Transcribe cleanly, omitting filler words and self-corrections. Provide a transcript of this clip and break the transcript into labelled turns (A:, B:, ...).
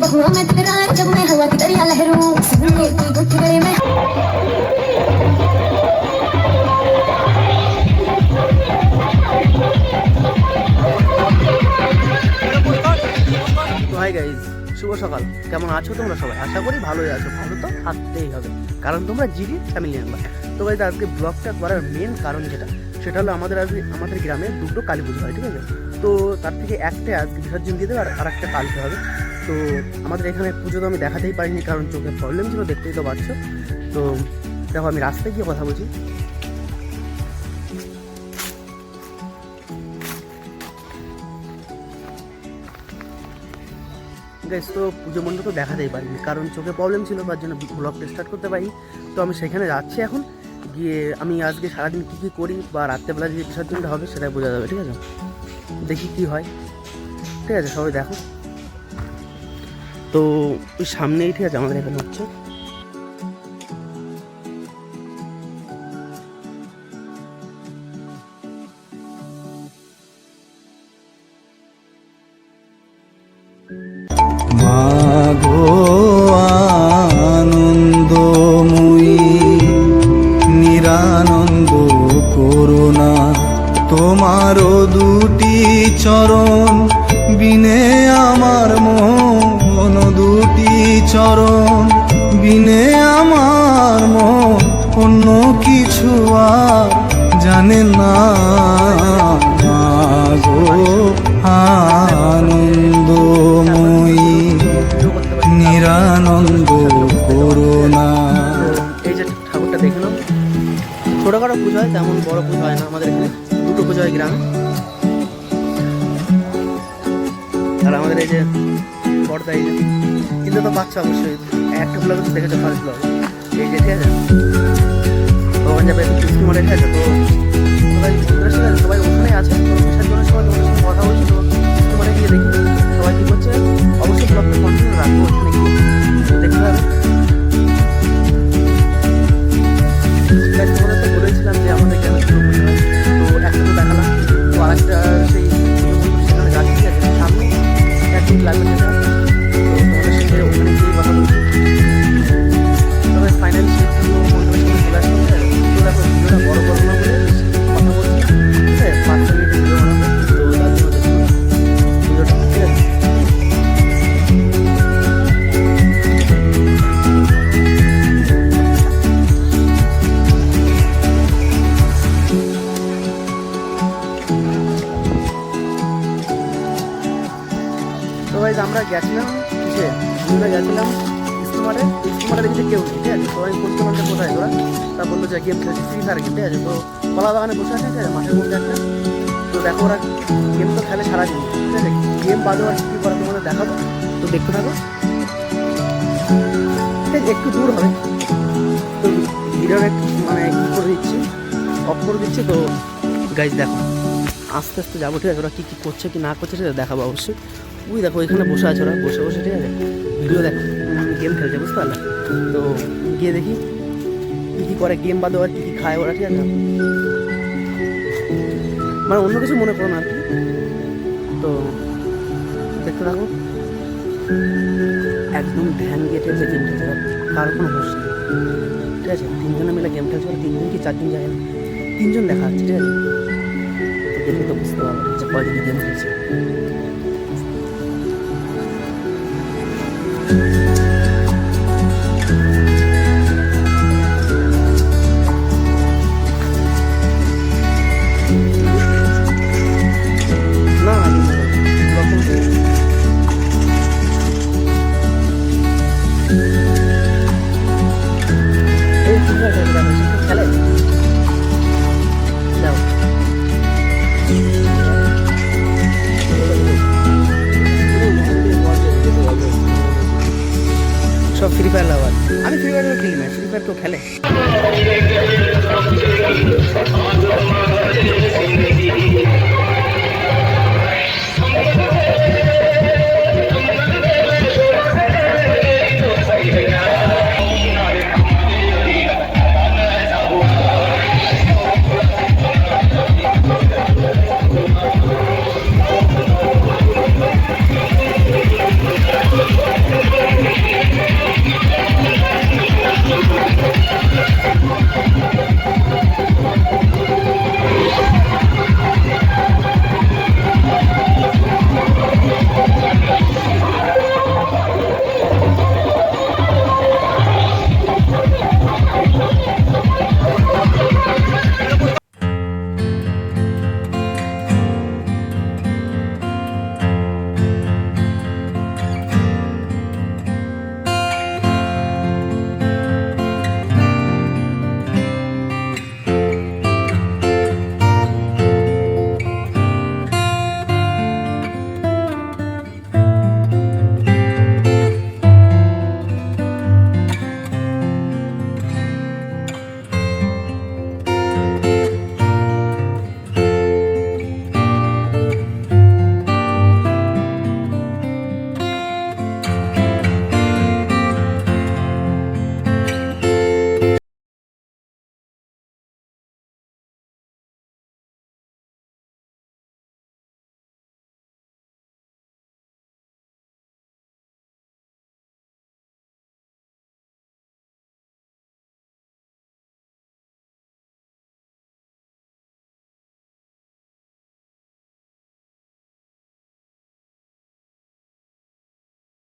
A: बहुआ मैं तेरा जब मैं हवा की दरिया लहरूं सुन तू गुठ गए मैं
B: হাই গাইজ, শুভ সকাল। কেমন আছো তোমরা সবাই? আশা করি ভালোই আছো। ভালো তো থাকতেই হবে, কারণ তোমরা জিডি ফ্যামিলি মেম্বার। তো গাইজ, আজকে ব্লগটা করার মেন কারণ সেটা হলো আমাদের গ্রামে দুটো কালী পুজো হয়, ঠিক আছে? তো তার থেকে একটা আজকে বিসর্জন দিয়ে দেবে, আর একটা কালকে হবে। তো আমাদের এখানে পুজো তো আমি দেখাতেই পারিনি, কারণ চোখে প্রবলেম ছিল, দেখতেই তো পারছো। তো দেখো, আমি রাস্তায় গিয়ে কথা বলছি। গাইস, তো পুজো মণ্ডপ তো দেখাতেই পারিনি, কারণ চোখে প্রবলেম ছিল, তার জন্য ব্লগটা স্টার্ট করতে পারিনি। তো আমি সেখানে যাচ্ছি এখন। গিয়ে আমি আজকে সারাদিন কী কী করি বা রাত্রেবেলা যে বিসর্জনটা হবে সেটাই বোঝা যাবে, ঠিক আছে? দেখি কি হয়, ঠিক আছে? সবাই দেখো। তো ওই সামনেই, ঠিক আছে, আমাদের এখানে হচ্ছে।
C: মাগো আনন্দময়ী নিরানন্দ করুণা, তোমারও দুটি চরণ বিনে আমার মন, দুটি চরণ বিনে আমার মন অন্য কিছু আর জানে না। মাগো আনন্দময়ী নিরানন্দ করুণা।
B: এই যে ঠাকুরটা দেখলাম, ছোটখাটো পুজো হয়, তেমন বড় পুজো হয় না আমাদের এখানে। দুটো পুজো হয় গ্রামে। আর আমাদের এই যে পর্দা, এই যে কিন্তু তো বাচ্চা অবশ্যই একটা ব্লগ তো দেখেছো, ফার্স্ট ব্লগ। এই যে, ঠিক আছে, ওখানে যাবে কৃষ্ণ মঠে, ঠিক আছে? তো সবাই ওখানেই আছে। বিসর্জনের সময় তোমাদের সঙ্গে কথা বলছি। তো কৃষ্ণ মঠে গিয়ে দেখি সবাই কী করছে। অবশ্যই ব্লগটা কন্টিনিউ রাখবো, ওখানে গিয়ে দেখতে হবে। তোমাদের তো বলেছিলাম যে আমাদের গ্রামে পুজো হয়, তো একটা তো দেখালাম। তো আর একটা সেই সেখানে যাচ্ছি, ঠিক আছে? সামনে একদিন লাগবে যেটা। তো তোমাদের সাথে ওখানে গিয়ে কথা বলছি। তবে ফাইনালি সেই পুজো মণ্ডপের সঙ্গে চলে আসতে হবে। তো দেখো, ভিডিওটা বড় করবো না বলে কথা বলছি, ঠিক আছে? 5 মিনিটের ভিডিও বানাবো। তো তার জন্য দেখুন পুজোটা, ঠিক আছে? তো ভাই, আমরা গেছিলাম কিসে, আমরা গেছিলাম স্টিমারে। স্টিমারে দেখছি কেউ নেই, ঠিক আছে? তো আমি ফোন করলাম যে কোথায় তোরা? তা বললো যে গেম খেলছি, ফ্রি ফায়ার গেম, ঠিক আছে? তো কলা বাগানে বসে আছে, ঠিক আছে, মাঠের মধ্যে একটা। তো দেখো, ওরা গেম তো খেলে সারাদিন, ঠিক আছে? গেম বাদে আর কী করে তোমাদের দেখাবো, তো দেখতে থাকো। ঠিক আছে, একটু দূর হবে, তো ভিডিওটা মানে কী করে দিচ্ছি, অফ করে দিচ্ছি। তো গাইজ দেখো, আস্তে আস্তে যাবো, ঠিক আছে? ওরা কী কী করছে কি না করছে সেটা দেখাবো অবশ্যই। ওই দেখো, এখানে বসে আছে ওরা, বসে বসে, ঠিক আছে, ভিডিও দেখো, গেম খেলছে, বুঝতে পারলে? তো গিয়ে দেখি কী কী করে, গেম বাদে আর কী কী খায় ওরা, ঠিক আছে? মানে অন্য কিছু মনে করো না আর কি। তো দেখতে থাকো। একদম ধ্যান দিয়ে, ঠিক আছে, গেম খেলছে, কারো কোনো হোশ নেই, ঠিক আছে? 3 জনে মিলে গেম খেলছে, 3 জন কি 4 জন যায় না, 3 জন দেখা যাচ্ছে, ঠিক আছে? তো দেখে তো বুঝতে পারবো যে কয়জন গেম খেলছে। ফ্রি ফায়ার কেউ খেলে?